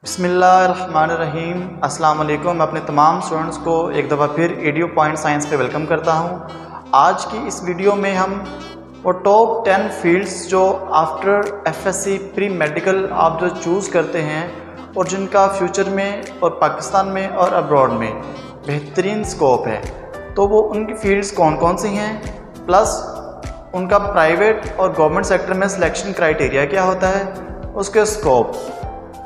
बिस्मिल्लाहिर्रहमानिर्रहीम। अस्सलाम वालेकुम। मैं अपने तमाम स्टूडेंट्स को एक दफ़ा फिर एडियो पॉइंट साइंस पे वेलकम करता हूँ। आज की इस वीडियो में हम वो टॉप 10 फील्ड्स जो आफ्टर एफएससी प्री मेडिकल आप जो चूज़ करते हैं और जिनका फ्यूचर में और पाकिस्तान में और अब्रॉड में बेहतरीन स्कोप है, तो वो उनकी फील्ड्स कौन कौन सी हैं, प्लस उनका प्राइवेट और गवर्नमेंट सेक्टर में सिलेक्शन क्राइटेरिया क्या होता है, उसके स्कोप।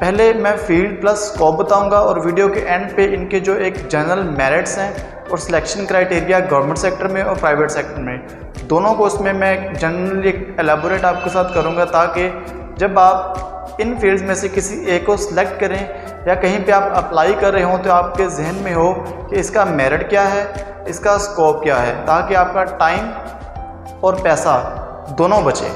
पहले मैं फील्ड प्लस स्कोप बताऊंगा और वीडियो के एंड पे इनके जो एक जनरल मेरिट्स हैं और सिलेक्शन क्राइटेरिया गवर्नमेंट सेक्टर में और प्राइवेट सेक्टर में दोनों को उसमें मैं जनरली एलेबोरेट आपके साथ करूंगा, ताकि जब आप इन फील्ड्स में से किसी एक को सिलेक्ट करें या कहीं पे आप अप्लाई कर रहे हों तो आपके जहन में हो कि इसका मेरिट क्या है, इसका स्कोप क्या है, ताकि आपका टाइम और पैसा दोनों बचे।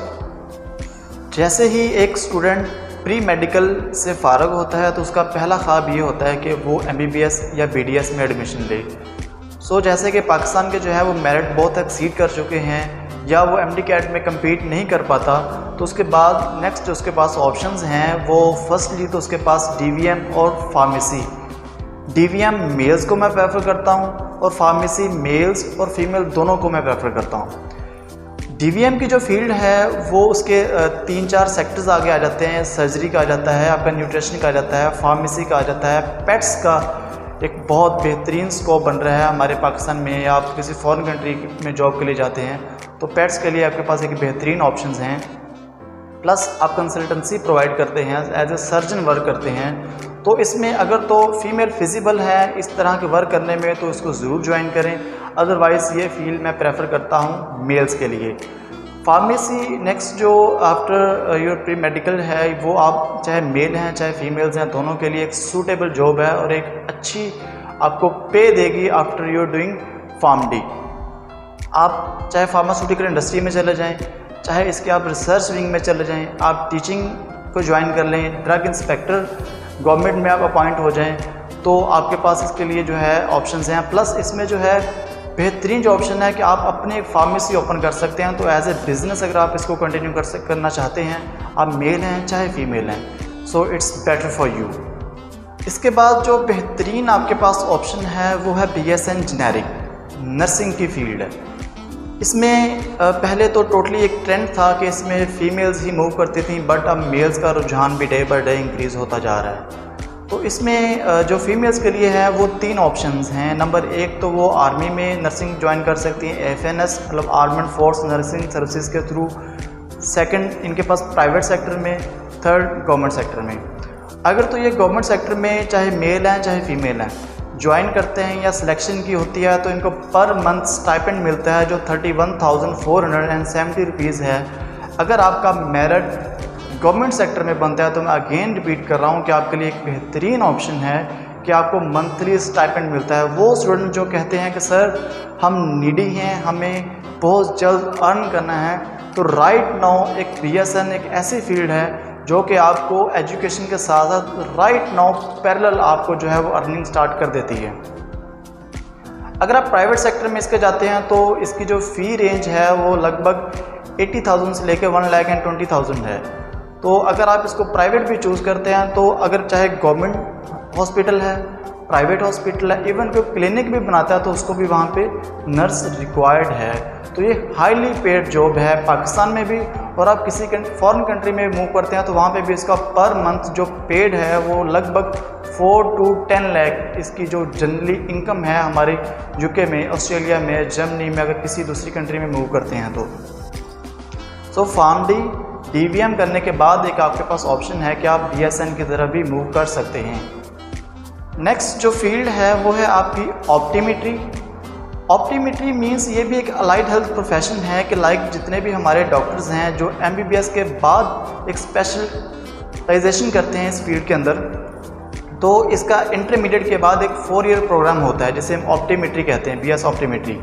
जैसे ही एक स्टूडेंट प्री मेडिकल से फ़ारग होता है तो उसका पहला ख्वाब ये होता है कि वो MBBS या BDS में एडमिशन ले। जैसे कि पाकिस्तान के जो है वो मेरिट बहुत एक्सीड कर चुके हैं या वो MD कैट में कम्पीट नहीं कर पाता, तो उसके बाद नेक्स्ट उसके पास ऑप्शंस हैं वो फर्स्टली तो उसके पास DVM और फार्मेसी। DVM मेल्स को मैं प्रेफर करता हूँ और फार्मेसी मेल्स और फीमेल दोनों को मैं प्रेफर करता हूँ। DVM की जो फील्ड है वो उसके 3-4 सेक्टर्स आगे आ जाते हैं। सर्जरी का आ जाता है, आपका न्यूट्रिशन का आ जाता है, फार्मेसी का आ जाता है, पेट्स का एक बहुत बेहतरीन स्कोप बन रहा है हमारे पाकिस्तान में, या आप किसी फॉरेन कंट्री में जॉब के लिए जाते हैं तो पेट्स के लिए आपके पास एक बेहतरीन ऑप्शंस हैं। प्लस आप कंसल्टेंसी प्रोवाइड करते हैं, एज ए सर्जन वर्क करते हैं, तो इसमें अगर तो फीमेल फिजिबल है इस तरह के वर्क करने में तो इसको ज़रूर ज्वाइन करें। अदरवाइज़ ये फील्ड मैं प्रेफर करता हूँ मेल्स के लिए। फार्मेसी नेक्स्ट जो आफ्टर योर प्री मेडिकल है वो आप चाहे मेल हैं चाहे फीमेल्स हैं दोनों के लिए एक सूटेबल जॉब है और एक अच्छी आपको पे देगी आफ्टर योर डूइंग PharmD। आप चाहे फार्मास्यूटिकल इंडस्ट्री में चले जाएँ, चाहे इसके आप रिसर्च विंग में चले जाएँ, आप टीचिंग को ज्वाइन कर लें, ड्रग इंस्पेक्टर गवर्नमेंट में आप अपॉइंट हो जाएं, तो आपके पास इसके लिए जो है ऑप्शंस हैं। प्लस इसमें जो है बेहतरीन जो ऑप्शन है कि आप अपने एक फार्मेसी ओपन कर सकते हैं, तो एज ए बिज़नेस अगर आप इसको कंटिन्यू करना चाहते हैं, आप मेल हैं चाहे फीमेल हैं, so it's better for you. इसके बाद जो बेहतरीन आपके पास ऑप्शन है वो है BSN जेनेरिक नर्सिंग की फील्ड है। इसमें पहले तो टोटली एक ट्रेंड था कि इसमें फ़ीमेल्स ही मूव करती थी, बट अब मेल्स का रुझान भी डे बाय डे इंक्रीज़ होता जा रहा है। तो इसमें जो फीमेल्स के लिए है वो 3 ऑप्शंस हैं। नंबर 1 तो वो आर्मी में नर्सिंग ज्वाइन कर सकती हैं, FNS मतलब आर्मड फोर्स नर्सिंग सर्विसेज के थ्रू। सेकंड इनके पास प्राइवेट सेक्टर में, थर्ड गवर्नमेंट सेक्टर में। अगर तो ये गवर्नमेंट सेक्टर में चाहे मेल हैं चाहे फीमेल हैं ज्वाइन करते हैं या सिलेक्शन की होती है तो इनको पर मंथ स्टाइपेंड मिलता है जो 31,470 रुपीज़ है। अगर आपका मेरिट गवर्नमेंट सेक्टर में बनता है तो मैं अगेन रिपीट कर रहा हूँ कि आपके लिए एक बेहतरीन ऑप्शन है कि आपको मंथली स्टाइपेंड मिलता है। वो स्टूडेंट जो कहते हैं कि सर हम नीडी हैं, हमें बहुत जल्द अर्न करना है, तो राइट नाउ एक BSN एक ऐसी फील्ड है जो कि आपको एजुकेशन के साथ साथ राइट नाउ पैरेलल आपको जो है वो अर्निंग स्टार्ट कर देती है। अगर आप प्राइवेट सेक्टर में इसके जाते हैं तो इसकी जो फ़ी रेंज है वो लगभग 80,000 से लेकर 1,20,000 है। तो अगर आप इसको प्राइवेट भी चूज़ करते हैं तो अगर चाहे गवर्नमेंट हॉस्पिटल है, प्राइवेट हॉस्पिटल है, इवन कोई क्लिनिक भी बनाता है तो उसको भी वहाँ पे नर्स रिक्वायर्ड है। तो ये हाईली पेड जॉब है पाकिस्तान में भी, और आप किसी फॉरेन कंट्री में मूव करते हैं तो वहाँ पे भी इसका पर मंथ जो पेड है वो लगभग 4 to 10 लाख इसकी जो जनरली इनकम है हमारे UK में, ऑस्ट्रेलिया में, जर्मनी में अगर किसी दूसरी कंट्री में मूव करते हैं तो। सो PharmD DVM करने के बाद एक आपके पास ऑप्शन है कि आप BSN की तरफ भी मूव कर सकते हैं। नेक्स्ट जो फील्ड है वो है आपकी ऑप्टीमेट्री। ऑप्टीमेट्री मीन्स ये भी एक अलाइड हेल्थ प्रोफेशन है कि लाइक जितने भी हमारे डॉक्टर्स हैं जो MBBS के बाद एक स्पेशलाइजेशन करते हैं इस फील्ड के अंदर, तो इसका इंटरमीडिएट के बाद एक 4 ईयर प्रोग्राम होता है जिसे हम ऑप्टीमेट्री कहते हैं, BS ऑप्टीमेट्री।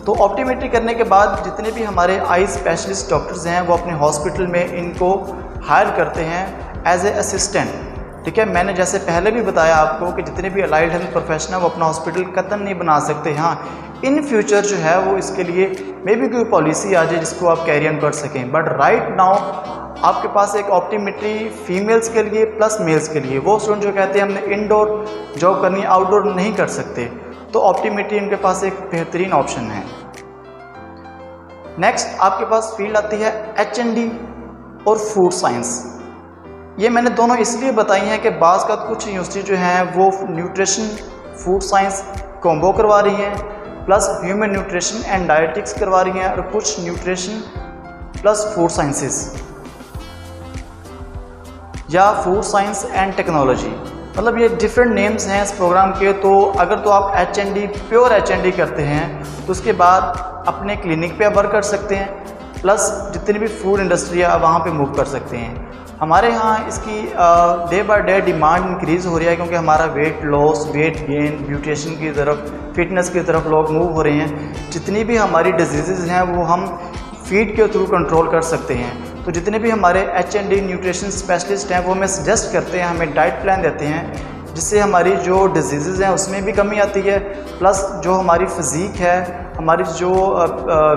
तो ऑप्टीमेट्री करने के बाद जितने भी हमारे आई स्पेशलिस्ट डॉक्टर्स हैं वो अपने हॉस्पिटल में इनको हायर करते हैं एज ए असिस्टेंट। ठीक है, मैंने जैसे पहले भी बताया आपको कि जितने भी अलाइड हेल्थ प्रोफेशनल वो अपना हॉस्पिटल कतन नहीं बना सकते। हाँ, इन फ्यूचर जो है वो इसके लिए मे बी कोई पॉलिसी आ जाए जिसको आप कैरी ऑन कर सकें। बट राइट नाउ आपके पास एक ऑप्टोमेट्री फीमेल्स के लिए प्लस मेल्स के लिए, वो स्टूडेंट जो कहते हैं हमने इनडोर जॉब करनी है, आउटडोर नहीं कर सकते, तो ऑप्टोमेट्री उनके पास एक बेहतरीन ऑप्शन है। नेक्स्ट आपके पास फील्ड आती है H&D और फूड साइंस। ये मैंने दोनों इसलिए बताई हैं कि बाज़ का कुछ यूनिवर्सिटी जो हैं वो न्यूट्रिशन फूड साइंस कॉम्बो करवा रही हैं, plus human nutrition and dietetics करवा रही हैं, और कुछ न्यूट्रिशन प्लस फूड साइंसेस या फूड साइंस एंड टेक्नोलॉजी, मतलब ये डिफरेंट नेम्स हैं इस प्रोग्राम के। तो अगर तो आप H&D प्योर H&D करते हैं तो उसके बाद अपने क्लिनिक पे वर्क कर सकते हैं, प्लस जितनी भी फूड इंडस्ट्री है वहाँ पे मूव कर सकते हैं। हमारे यहाँ इसकी day by day demand increase हो रही है, क्योंकि हमारा weight loss, weight gain, beautician की तरफ, फिटनेस की तरफ लोग मूव हो रहे हैं। जितनी भी हमारी डिजीज़ हैं वो हम फीड के थ्रू कंट्रोल कर सकते हैं। तो जितने भी हमारे H&D न्यूट्रिशन स्पेशलिस्ट हैं वो हमें सजेस्ट करते हैं, हमें डाइट प्लान देते हैं, जिससे हमारी जो डिजीज़ हैं उसमें भी कमी आती है, प्लस जो हमारी फिज़ीक है, हमारी जो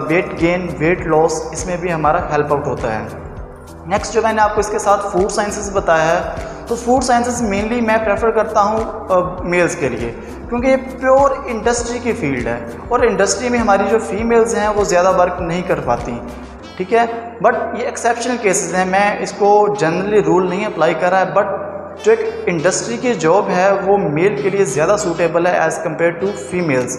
वेट गेन, वेट लॉस, इसमें भी हमारा हेल्प आउट होता है। नेक्स्ट जो मैंने आपको इसके साथ फूड साइंसेस बताया है, तो फूड साइंसेस मेनली मैं प्रेफर करता हूँ मेल्स के लिए, क्योंकि ये प्योर इंडस्ट्री की फील्ड है और इंडस्ट्री में हमारी जो फीमेल्स हैं वो ज़्यादा वर्क नहीं कर पाती, ठीक है। बट ये एक्सेप्शनल केसेस हैं, मैं इसको जनरली रूल नहीं अप्लाई कर रहा है, बट जो एक इंडस्ट्री की जॉब है वो मेल के लिए ज़्यादा सूटेबल है एज़ कम्पेयर टू फीमेल्स।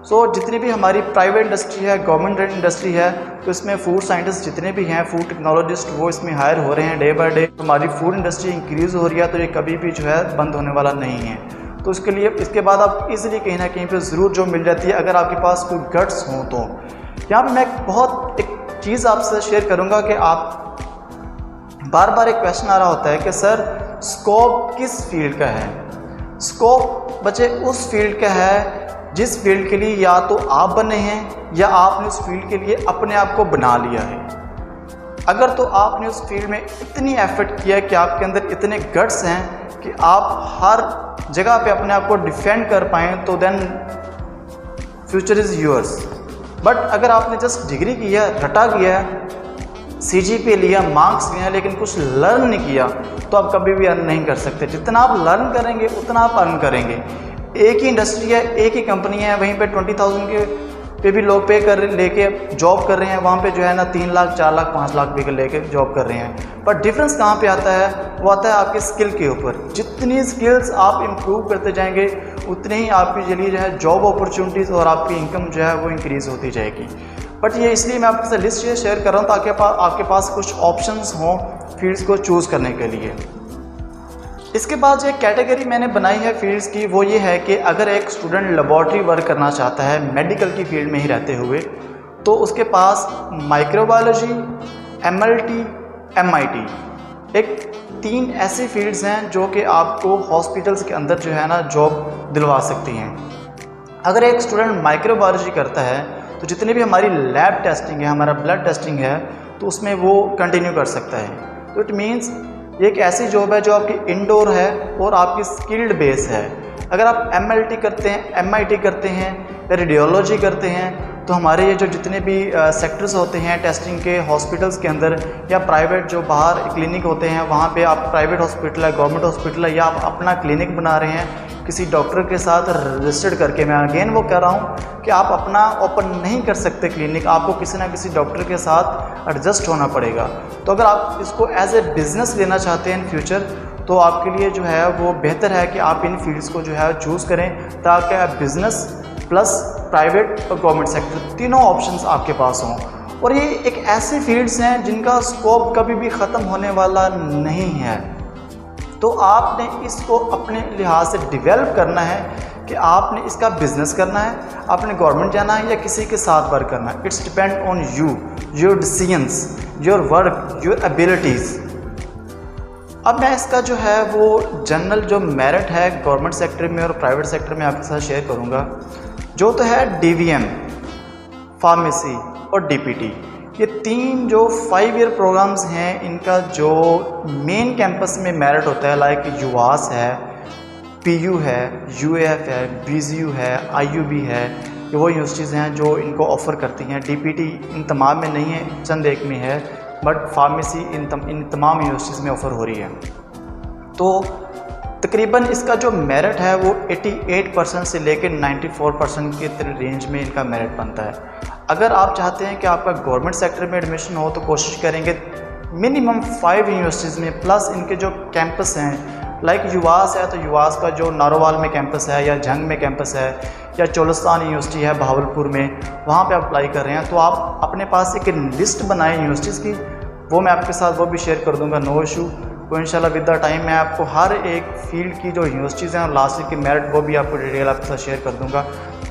सो जितनी भी हमारी प्राइवेट इंडस्ट्री है, गवर्नमेंट इंडस्ट्री है, तो इसमें फूड साइंटिस्ट जितने भी हैं, फूड टेक्नोलॉजिस्ट, वो इसमें हायर हो रहे हैं डे बाय डे। हमारी फूड इंडस्ट्री इंक्रीज़ हो रही है, तो ये कभी भी जो है बंद होने वाला नहीं है। तो उसके लिए इसके बाद आप इजीली कहीं ना कहीं पे ज़रूर जॉब मिल जाती है, अगर आपके पास कोई गट्स हों। तो यहाँ पर मैं बहुत एक चीज़ आपसे शेयर करूँगा कि आप बार बार एक क्वेश्चन आ रहा होता है कि सर स्कोप किस फील्ड का है। स्कोप बच्चे उस फील्ड का है जिस फील्ड के लिए या तो आप बने हैं या आपने उस फील्ड के लिए अपने आप को बना लिया है। अगर तो आपने उस फील्ड में इतनी एफर्ट किया कि आपके अंदर इतने गट्स हैं कि आप हर जगह पे अपने आप को डिफेंड कर पाएँ, तो then future is yours. But अगर आपने जस्ट डिग्री किया, रटा किया, CGPA लिया, मार्क्स लिया, लेकिन कुछ लर्न नहीं किया, तो आप कभी भी अर्न नहीं कर सकते। जितना आप लर्न करेंगे उतना आप अर्न करेंगे। एक ही इंडस्ट्री है, एक ही कंपनी है, वहीं पे 20,000 के पे भी लोग पे कर लेके जॉब कर रहे हैं, वहाँ पे जो है ना 3 लाख 4 लाख 5 लाख पे लेके जॉब कर रहे हैं। पर डिफरेंस कहाँ पे आता है? वो आता है आपके स्किल के ऊपर। जितनी स्किल्स आप इम्प्रूव करते जाएंगे उतनी ही आपके लिए जो है जॉब अपॉर्चुनिटीज़ और आपकी इनकम जो है वो इंक्रीज़ होती जाएगी। बट ये इसलिए मैं आपके साथ लिस्ट शेयर कर रहा हूँ ताकि आपके पास कुछ ऑप्शंस हों फील्ड्स को चूज़ करने के लिए। इसके बाद जो एक कैटेगरी मैंने बनाई है फील्ड्स की, वो ये है कि अगर एक स्टूडेंट लेबॉर्ट्री वर्क करना चाहता है मेडिकल की फील्ड में ही रहते हुए, तो उसके पास माइक्रोबायोलॉजी, MLT, MIT, एक 3 ऐसी फील्ड्स हैं जो कि आपको हॉस्पिटल्स के अंदर जो है ना जॉब दिलवा सकती हैं। अगर एक स्टूडेंट माइक्रोबायोलॉजी करता है तो जितनी भी हमारी लैब टेस्टिंग है, हमारा ब्लड टेस्टिंग है, तो उसमें वो कंटिन्यू कर सकता है। तो इट मीन्स ये एक ऐसी जॉब है जो आपकी इंडोर है और आपकी स्किल्ड बेस है। अगर आप MLT करते हैं, MIT करते हैं या रेडियोलॉजी करते हैं, तो हमारे ये जो जितने भी सेक्टर्स होते हैं टेस्टिंग के हॉस्पिटल्स के अंदर या प्राइवेट जो बाहर क्लिनिक होते हैं, वहाँ पे आप प्राइवेट हॉस्पिटल है, गवर्नमेंट हॉस्पिटल है, या आप अपना क्लिनिक बना रहे हैं किसी डॉक्टर के साथ रजिस्टर्ड करके, मैं अगेन वो कह रहा हूँ कि आप अपना ओपन नहीं कर सकते क्लिनिक, आपको किसी ना किसी डॉक्टर के साथ एडजस्ट होना पड़ेगा। तो अगर आप इसको एज ए बिज़नेस लेना चाहते हैं इन फ्यूचर, तो आपके लिए जो है वो बेहतर है कि आप इन फील्ड्स को जो है चूज़ करें, ताकि आप बिज़नेस प्लस प्राइवेट और गवर्नमेंट सेक्टर तीनों ऑप्शंस आपके पास हों। और ये एक ऐसी फील्ड्स हैं जिनका स्कोप कभी भी ख़त्म होने वाला नहीं है। तो आपने इसको अपने लिहाज से डेवलप करना है कि आपने इसका बिज़नेस करना है, आपने गवर्नमेंट जाना है या किसी के साथ वर्क करना है। It's depend on you, your decisions, your work, your abilities. अब मैं इसका जो है वो जनरल जो मेरिट है गवर्नमेंट सेक्टर में और प्राइवेट सेक्टर में आपके साथ शेयर करूँगा। जो तो है DVM, फार्मेसी और DPT, ये 3 जो 5 ईयर प्रोग्राम्स हैं, इनका जो मेन कैंपस में मेरिट होता है, लाइक UAS है, PU है, UAF है, BZU है, IUB है, ये वो यूनिवर्सिटीज़ हैं जो इनको ऑफ़र करती हैं। DPT इन तमाम में नहीं है, चंद एक में है, बट फार्मेसी इन तमाम यूनिवर्सिटीज़ में ऑफ़र हो रही है। तो तकरीबन इसका जो मेरिट है वो 88% से लेकर 94% के रेंज में इनका मेरिट बनता है। अगर आप चाहते हैं कि आपका गवर्नमेंट सेक्टर में एडमिशन हो तो कोशिश करेंगे मिनिमम 5 यूनिवर्सिटीज़ में, प्लस इनके जो कैंपस हैं लाइक युवास है तो युवास का जो नारोवाल में कैंपस है या झंग में कैंपस है या चोलस्तान यूनिवर्सिटी है बहावलपुर में, वहाँ पे आप अप्लाई कर रहे हैं तो आप अपने पास एक लिस्ट बनाएं यूनिवर्सिटीज़ की, वो मैं आपके साथ वो भी शेयर कर दूँगा, नो इशू। तो इंशाल्लाह विद द टाइम मैं आपको हर एक फील्ड की जो यूनिवर्सिटीज़ हैं और लास्ट ईयर की मेरिट वो भी आपको डिटेल आपके साथ शेयर कर दूँगा।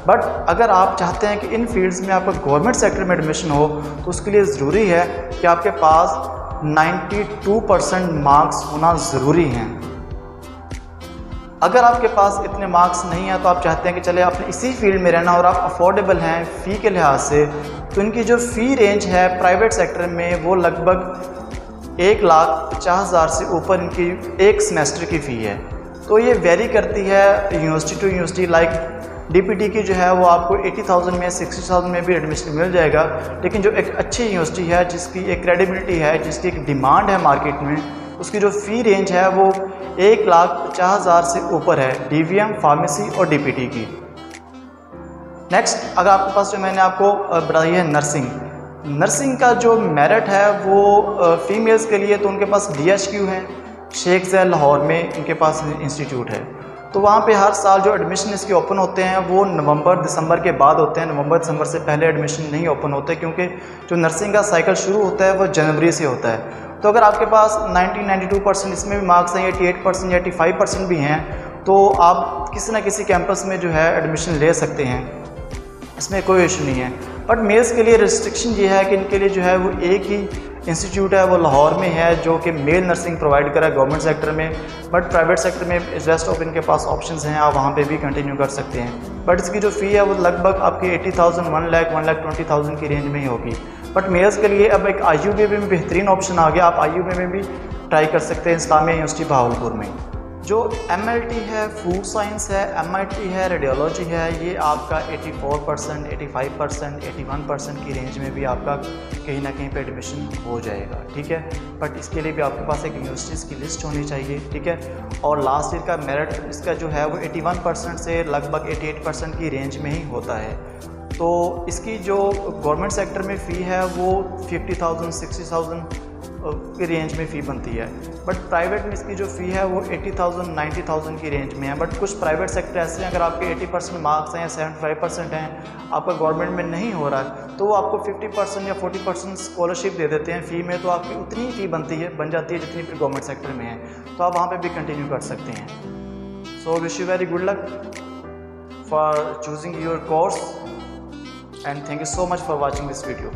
बट अगर आप चाहते हैं कि इन फील्ड्स में आपका गवर्नमेंट सेक्टर में एडमिशन हो तो उसके लिए ज़रूरी है कि आपके पास 92% मार्क्स होना ज़रूरी हैं। अगर आपके पास इतने मार्क्स नहीं हैं तो आप चाहते हैं कि चले आपने इसी फील्ड में रहना और आप अफोर्डेबल हैं फ़ी के लिहाज से, तो इनकी जो फ़ी रेंज है प्राइवेट सेक्टर में वो लगभग 1,50,000 से ऊपर इनकी एक सेमेस्टर की फ़ी है। तो ये वेरी करती है university to university. Like DPT की जो है वो आपको 80,000 में 60,000 में भी एडमिशन मिल जाएगा, लेकिन जो एक अच्छी यूनिवर्सिटी है जिसकी एक क्रेडिबिलिटी है, जिसकी एक डिमांड है मार्केट में, उसकी जो फ़ी रेंज है वो 1,50,000 से ऊपर है DVM, फार्मेसी और DPT की। नेक्स्ट अगर आपके पास जो मैंने आपको बताई है नर्सिंग का जो मेरिट है वो फीमेल्स के लिए तो उनके पास DHQ है, शेख ज़ैद लाहौर में उनके पास इंस्टीट्यूट है। तो वहाँ पे हर साल जो एडमिशन इसके ओपन होते हैं वो नवंबर दिसंबर के बाद होते हैं। नवंबर दिसंबर से पहले एडमिशन नहीं ओपन होते क्योंकि जो नर्सिंग का साइकिल शुरू होता है वो जनवरी से होता है। तो अगर आपके पास 92% इसमें भी मार्क्स हैं, 88% या 85% भी हैं, तो आप किसी न किसी कैंपस में जो है एडमिशन ले सकते हैं, इसमें कोई इशू नहीं है। बट मेल्स के लिए रिस्ट्रिक्शन ये है कि इनके लिए जो है वो एक ही इंस्टीट्यूट है वो लाहौर में है जो कि मेल नर्सिंग प्रोवाइड करा है गवर्नमेंट सेक्टर में, बट प्राइवेट सेक्टर में रेस्ट ऑफ इनके पास ऑप्शंस हैं, आप वहाँ पे भी कंटिन्यू कर सकते हैं। बट इसकी जो फ़ी है वो लगभग आपकी 80,000, 1,20,000 की रेंज में ही होगी। बट मेल्स के लिए अब एक IUB में बेहतरीन ऑप्शन आ गया, आप IUB में भी ट्राई कर सकते हैं इस्लामिया यूनिवर्सिटी बहावलपुर में। जो MLT है, फूड साइंस है, MIT है, रेडियोलॉजी है, ये आपका 84%, 85%, 81% की रेंज में भी आपका कहीं ना कहीं पे एडमिशन हो जाएगा, ठीक है। बट इसके लिए भी आपके पास एक यूनिवर्सिटीज़ की लिस्ट होनी चाहिए, ठीक है। और लास्ट ईयर का मेरिट इसका जो है वो 81% से लगभग 88% की रेंज में ही होता है। तो इसकी जो गवर्नमेंट सेक्टर में फ़ी है वो 50,000, 60,000 की रेंज में फ़ी बनती है, बट प्राइवेट में इसकी जो फ़ी है वो 80,000, 90,000 की रेंज में है। बट कुछ प्राइवेट सेक्टर ऐसे हैं, अगर आपके 80% मार्क्स हैं या 75% हैं, आपका गवर्नमेंट में नहीं हो रहा है, तो वो आपको 50% या 40% स्कॉलरशिप दे देते हैं फ़ी में, तो आपकी उतनी फ़ी बन जाती है जितनी फिर गवर्नमेंट सेक्टर में है, तो आप वहाँ पर भी कंटिन्यू कर सकते हैं। So wish you very good luck for choosing your course and thank you so much for watching this video.